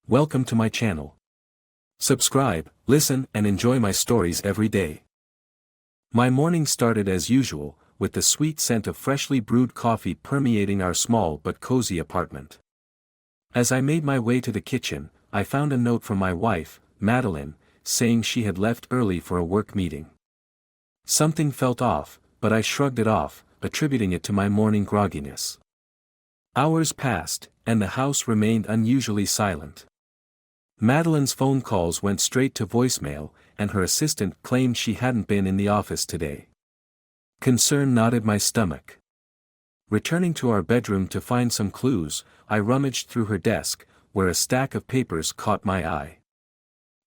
Welcome to my channel. Subscribe, listen and enjoy my stories every day. My morning started as usual, with the sweet scent of freshly brewed coffee permeating our small but cozy apartment. As I made my way to the kitchen, I found a note from my wife, Madeline, saying she had left early for a work meeting. Something felt off, but I shrugged it off, attributing it to my morning grogginess. Hours passed, and the house remained unusually silent. Madeline's phone calls went straight to voicemail, and her assistant claimed she hadn't been in the office today. Concern knotted my stomach. Returning to our bedroom to find some clues, I rummaged through her desk, where a stack of papers caught my eye.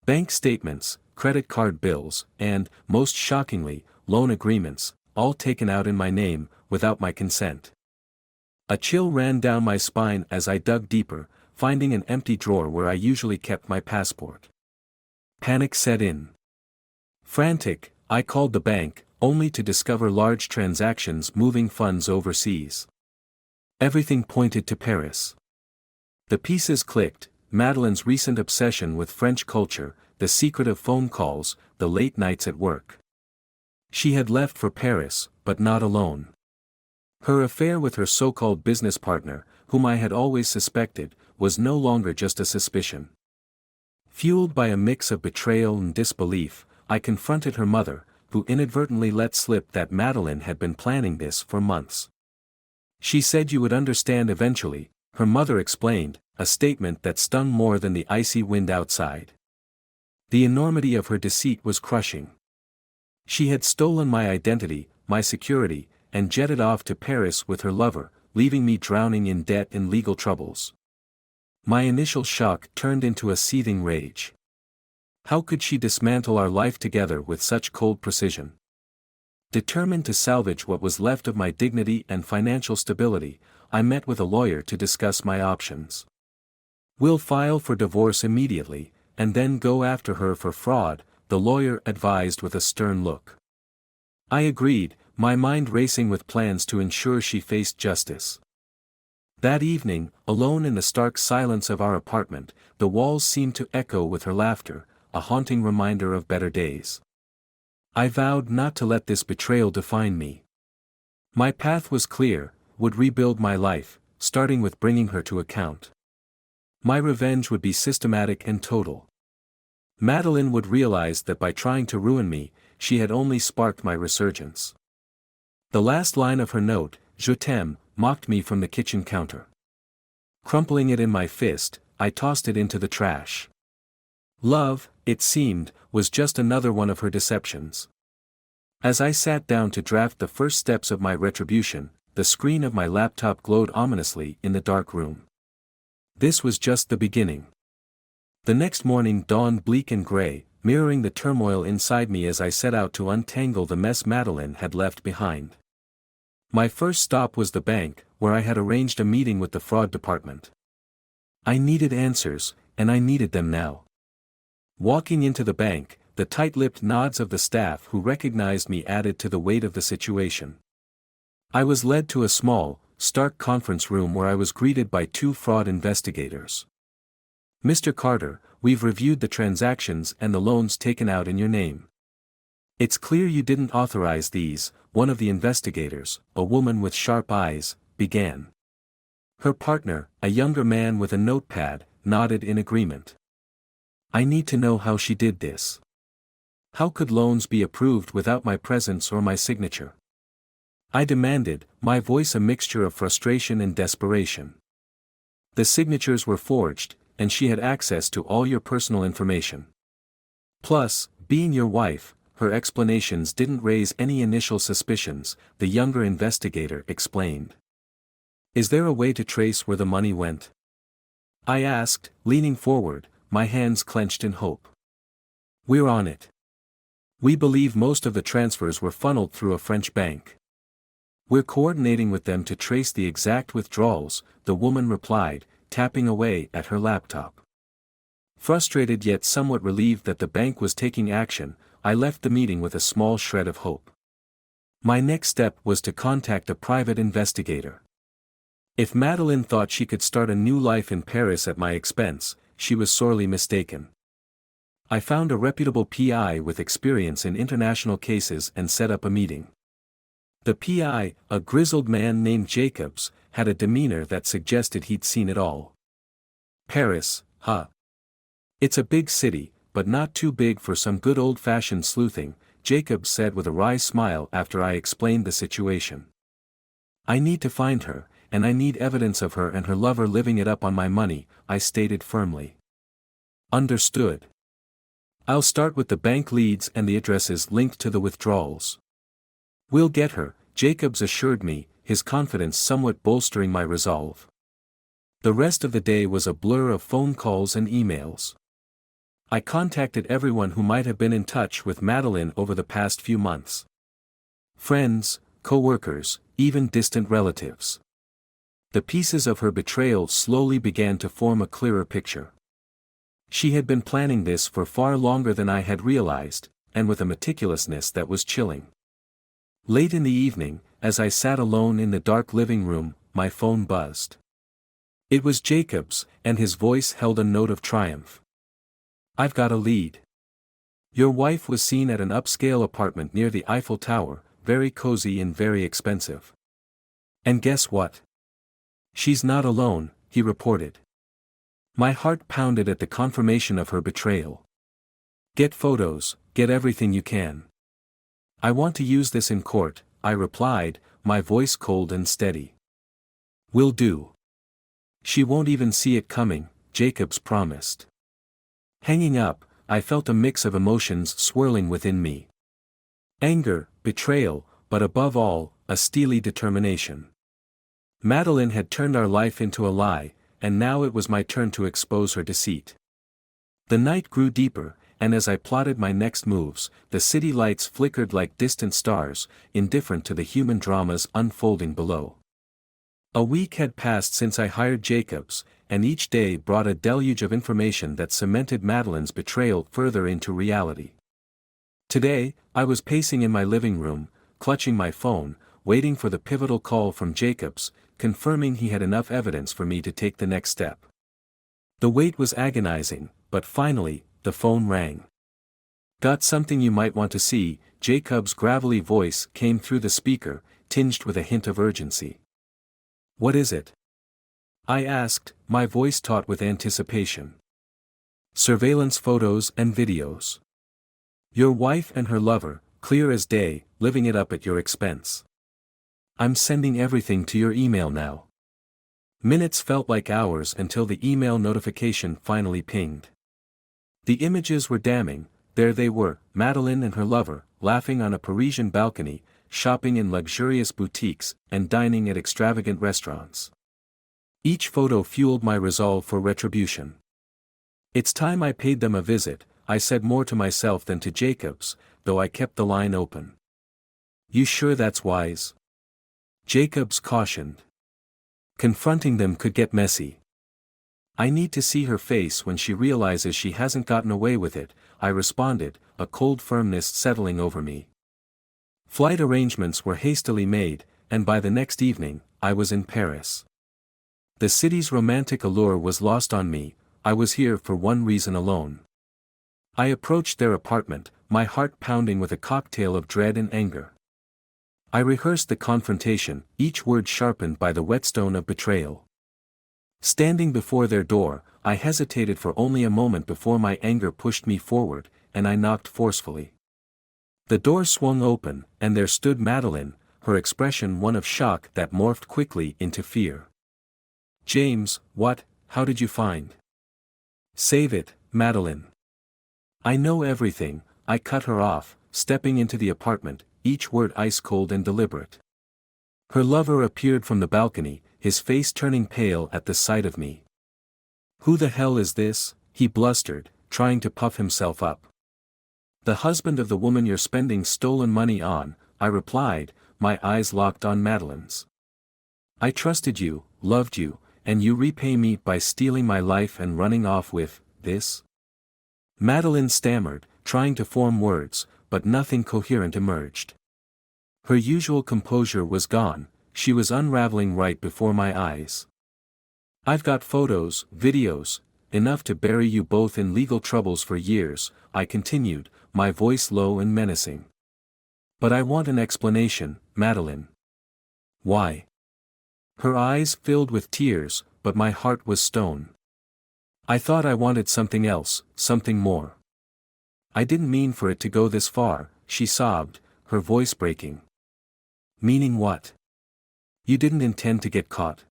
Bank statements, credit card bills, and, most shockingly, loan agreements, all taken out in my name, without my consent. A chill ran down my spine as I dug deeper, finding an empty drawer where I usually kept my passport. Panic set in. Frantic, I called the bank, only to discover large transactions moving funds overseas. Everything pointed to Paris. The pieces clicked: Madeline's recent obsession with French culture, the secretive phone calls, the late nights at work. She had left for Paris, but not alone. Her affair with her so-called business partner, whom I had always suspected, was no longer just a suspicion. Fueled by a mix of betrayal and disbelief, I confronted her mother, who inadvertently let slip that Madeline had been planning this for months. "She said you would understand eventually," her mother explained, a statement that stung more than the icy wind outside. The enormity of her deceit was crushing. She had stolen my identity, my security, and jetted off to Paris with her lover, leaving me drowning in debt and legal troubles. My initial shock turned into a seething rage. How could she dismantle our life together with such cold precision? Determined to salvage what was left of my dignity and financial stability, I met with a lawyer to discuss my options. "We'll file for divorce immediately, and then go after her for fraud," the lawyer advised with a stern look. I agreed, my mind racing with plans to ensure she faced justice. That evening, alone in the stark silence of our apartment, the walls seemed to echo with her laughter, a haunting reminder of better days. I vowed not to let this betrayal define me. My path was clear, would rebuild my life, starting with bringing her to account. My revenge would be systematic and total. Madeline would realize that by trying to ruin me, she had only sparked my resurgence. The last line of her note, "Je t'aime," mocked me from the kitchen counter. Crumpling it in my fist, I tossed it into the trash. Love, it seemed, was just another one of her deceptions. As I sat down to draft the first steps of my retribution, the screen of my laptop glowed ominously in the dark room. This was just the beginning. The next morning dawned bleak and gray, mirroring the turmoil inside me as I set out to untangle the mess Madeline had left behind. My first stop was the bank, where I had arranged a meeting with the fraud department. I needed answers, and I needed them now. Walking into the bank, the tight-lipped nods of the staff who recognized me added to the weight of the situation. I was led to a small, stark conference room where I was greeted by two fraud investigators. "Mr. Carter, we've reviewed the transactions and the loans taken out in your name. It's clear you didn't authorize these," one of the investigators, a woman with sharp eyes, began. Her partner, a younger man with a notepad, nodded in agreement. "I need to know how she did this. How could loans be approved without my presence or my signature?" I demanded, my voice a mixture of frustration and desperation. "The signatures were forged, and she had access to all your personal information. Plus, being your wife, her explanations didn't raise any initial suspicions," the younger investigator explained. "Is there a way to trace where the money went?" I asked, leaning forward, my hands clenched in hope. "We're on it. We believe most of the transfers were funneled through a French bank. We're coordinating with them to trace the exact withdrawals," the woman replied, tapping away at her laptop. Frustrated yet somewhat relieved that the bank was taking action, I left the meeting with a small shred of hope. My next step was to contact a private investigator. If Madeline thought she could start a new life in Paris at my expense, she was sorely mistaken. I found a reputable PI with experience in international cases and set up a meeting. The PI, a grizzled man named Jacobs, had a demeanor that suggested he'd seen it all. Paris, huh? It's a big city, but not too big for some good old-fashioned sleuthing, Jacobs said with a wry smile after I explained the situation. I need to find her, and I need evidence of her and her lover living it up on my money, I stated firmly. Understood. I'll start with the bank leads and the addresses linked to the withdrawals. We'll get her, Jacobs assured me, his confidence somewhat bolstering my resolve. The rest of the day was a blur of phone calls and emails. I contacted everyone who might have been in touch with Madeline over the past few months. Friends, co-workers, even distant relatives. The pieces of her betrayal slowly began to form a clearer picture. She had been planning this for far longer than I had realized, and with a meticulousness that was chilling. Late in the evening, as I sat alone in the dark living room, my phone buzzed. It was Jacobs, and his voice held a note of triumph. I've got a lead. Your wife was seen at an upscale apartment near the Eiffel Tower, very cozy and very expensive. And guess what? She's not alone, he reported. My heart pounded at the confirmation of her betrayal. Get photos, get everything you can. I want to use this in court, I replied, my voice cold and steady. Will do. She won't even see it coming, Jacobs promised. Hanging up, I felt a mix of emotions swirling within me. Anger, betrayal, but above all, a steely determination. Madeline had turned our life into a lie, and now it was my turn to expose her deceit. The night grew deeper, and as I plotted my next moves, the city lights flickered like distant stars, indifferent to the human dramas unfolding below. A week had passed since I hired Jacobs, and each day brought a deluge of information that cemented Madeline's betrayal further into reality. Today, I was pacing in my living room, clutching my phone, waiting for the pivotal call from Jacobs, confirming he had enough evidence for me to take the next step. The wait was agonizing, but finally, the phone rang. Got something you might want to see, Jacobs' gravelly voice came through the speaker, tinged with a hint of urgency. What is it? I asked, my voice taut with anticipation. Surveillance photos and videos. Your wife and her lover, clear as day, living it up at your expense. I'm sending everything to your email now. Minutes felt like hours until the email notification finally pinged. The images were damning. There they were, Madeline and her lover, laughing on a Parisian balcony, shopping in luxurious boutiques, and dining at extravagant restaurants. Each photo fueled my resolve for retribution. It's time I paid them a visit, I said more to myself than to Jacobs, though I kept the line open. You sure that's wise? Jacobs cautioned. Confronting them could get messy. I need to see her face when she realizes she hasn't gotten away with it, I responded, a cold firmness settling over me. Flight arrangements were hastily made, and by the next evening, I was in Paris. The city's romantic allure was lost on me, I was here for one reason alone. I approached their apartment, my heart pounding with a cocktail of dread and anger. I rehearsed the confrontation, each word sharpened by the whetstone of betrayal. Standing before their door, I hesitated for only a moment before my anger pushed me forward, and I knocked forcefully. The door swung open, and there stood Madeline, her expression one of shock that morphed quickly into fear. James, what, how did you find? Save it, Madeline. I know everything, I cut her off, stepping into the apartment, each word ice-cold and deliberate. Her lover appeared from the balcony, his face turning pale at the sight of me. Who the hell is this? He blustered, trying to puff himself up. The husband of the woman you're spending stolen money on, I replied, my eyes locked on Madeline's. I trusted you, loved you, and you repay me by stealing my life and running off with this? Madeline stammered, trying to form words, but nothing coherent emerged. Her usual composure was gone, she was unraveling right before my eyes. I've got photos, videos, enough to bury you both in legal troubles for years, I continued, my voice low and menacing. But I want an explanation, Madeline. Why? Her eyes filled with tears, but my heart was stone. I thought I wanted something else, something more. I didn't mean for it to go this far, she sobbed, her voice breaking. Meaning what? You didn't intend to get caught?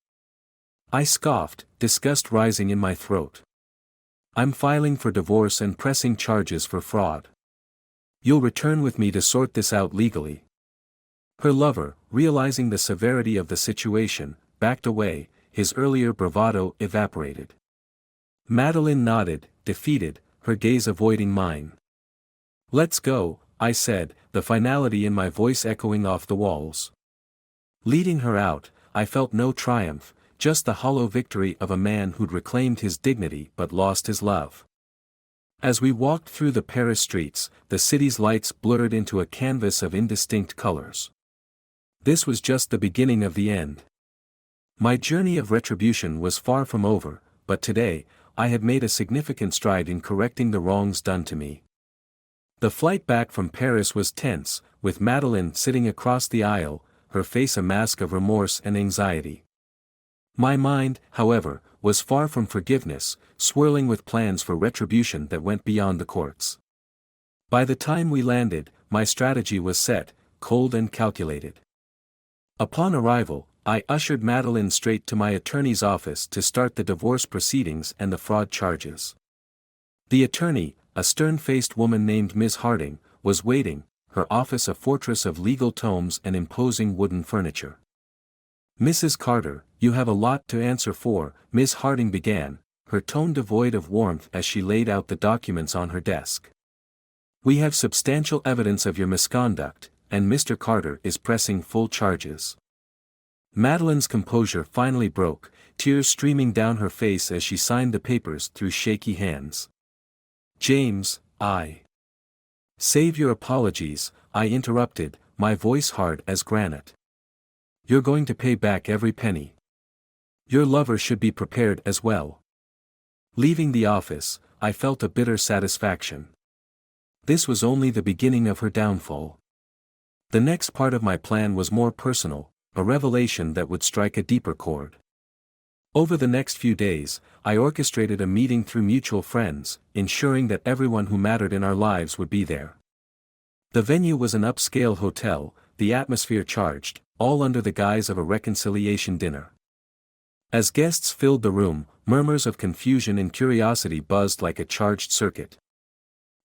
I scoffed, disgust rising in my throat. I'm filing for divorce and pressing charges for fraud. You'll return with me to sort this out legally. Her lover, realizing the severity of the situation, backed away, his earlier bravado evaporated. Madeline nodded, defeated, her gaze avoiding mine. Let's go, I said, the finality in my voice echoing off the walls. Leading her out, I felt no triumph, just the hollow victory of a man who'd reclaimed his dignity but lost his love. As we walked through the Paris streets, the city's lights blurred into a canvas of indistinct colors. This was just the beginning of the end. My journey of retribution was far from over, but today, I had made a significant stride in correcting the wrongs done to me. The flight back from Paris was tense, with Madeline sitting across the aisle, her face a mask of remorse and anxiety. My mind, however, was far from forgiveness, swirling with plans for retribution that went beyond the courts. By the time we landed, my strategy was set, cold and calculated. Upon arrival, I ushered Madeline straight to my attorney's office to start the divorce proceedings and the fraud charges. The attorney, a stern-faced woman named Miss Harding, was waiting, her office a fortress of legal tomes and imposing wooden furniture. Mrs. Carter, you have a lot to answer for, Miss Harding began, her tone devoid of warmth as she laid out the documents on her desk. We have substantial evidence of your misconduct, and Mr. Carter is pressing full charges. Madeline's composure finally broke, tears streaming down her face as she signed the papers through shaky hands. James, Save your apologies, I interrupted, my voice hard as granite. You're going to pay back every penny. Your lover should be prepared as well. Leaving the office, I felt a bitter satisfaction. This was only the beginning of her downfall. The next part of my plan was more personal, a revelation that would strike a deeper chord. Over the next few days, I orchestrated a meeting through mutual friends, ensuring that everyone who mattered in our lives would be there. The venue was an upscale hotel, the atmosphere charged, all under the guise of a reconciliation dinner. As guests filled the room, murmurs of confusion and curiosity buzzed like a charged circuit.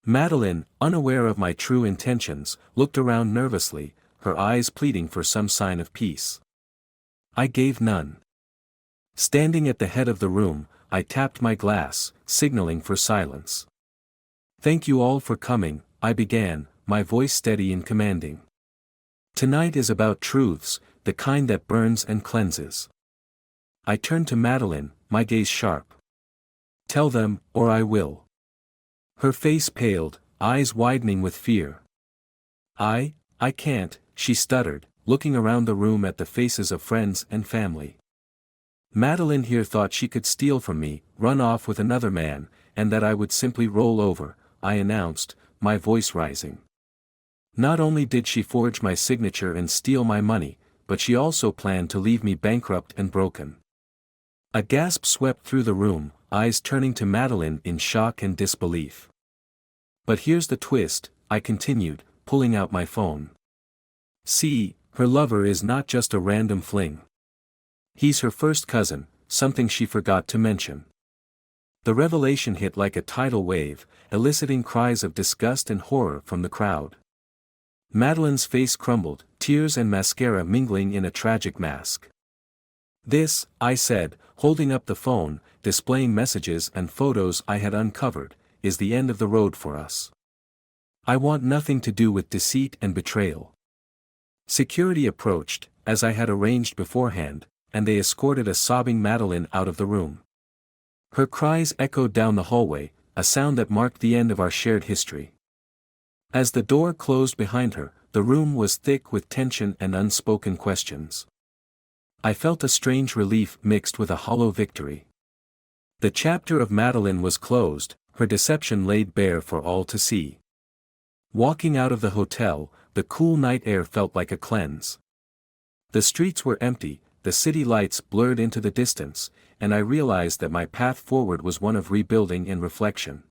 Madeline, unaware of my true intentions, looked around nervously, her eyes pleading for some sign of peace. I gave none. Standing at the head of the room, I tapped my glass, signaling for silence. Thank you all for coming, I began, my voice steady and commanding. Tonight is about truths, the kind that burns and cleanses. I turned to Madeline, my gaze sharp. Tell them, or I will. Her face paled, eyes widening with fear. I can't, she stuttered, looking around the room at the faces of friends and family. Madeline here thought she could steal from me, run off with another man, and that I would simply roll over, I announced, my voice rising. Not only did she forge my signature and steal my money, but she also planned to leave me bankrupt and broken. A gasp swept through the room, eyes turning to Madeline in shock and disbelief. But here's the twist, I continued, pulling out my phone. See, her lover is not just a random fling. He's her first cousin, something she forgot to mention. The revelation hit like a tidal wave, eliciting cries of disgust and horror from the crowd. Madeline's face crumbled, tears and mascara mingling in a tragic mask. This, I said, holding up the phone, displaying messages and photos I had uncovered, is the end of the road for us. I want nothing to do with deceit and betrayal. Security approached, as I had arranged beforehand, and they escorted a sobbing Madeline out of the room. Her cries echoed down the hallway, a sound that marked the end of our shared history. As the door closed behind her, the room was thick with tension and unspoken questions. I felt a strange relief mixed with a hollow victory. The chapter of Madeline was closed, her deception laid bare for all to see. Walking out of the hotel, the cool night air felt like a cleanse. The streets were empty, the city lights blurred into the distance, and I realized that my path forward was one of rebuilding and reflection.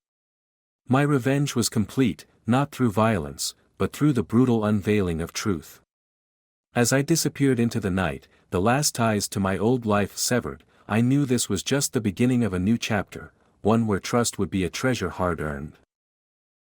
My revenge was complete, not through violence, but through the brutal unveiling of truth. As I disappeared into the night, the last ties to my old life severed, I knew this was just the beginning of a new chapter, one where trust would be a treasure hard-earned.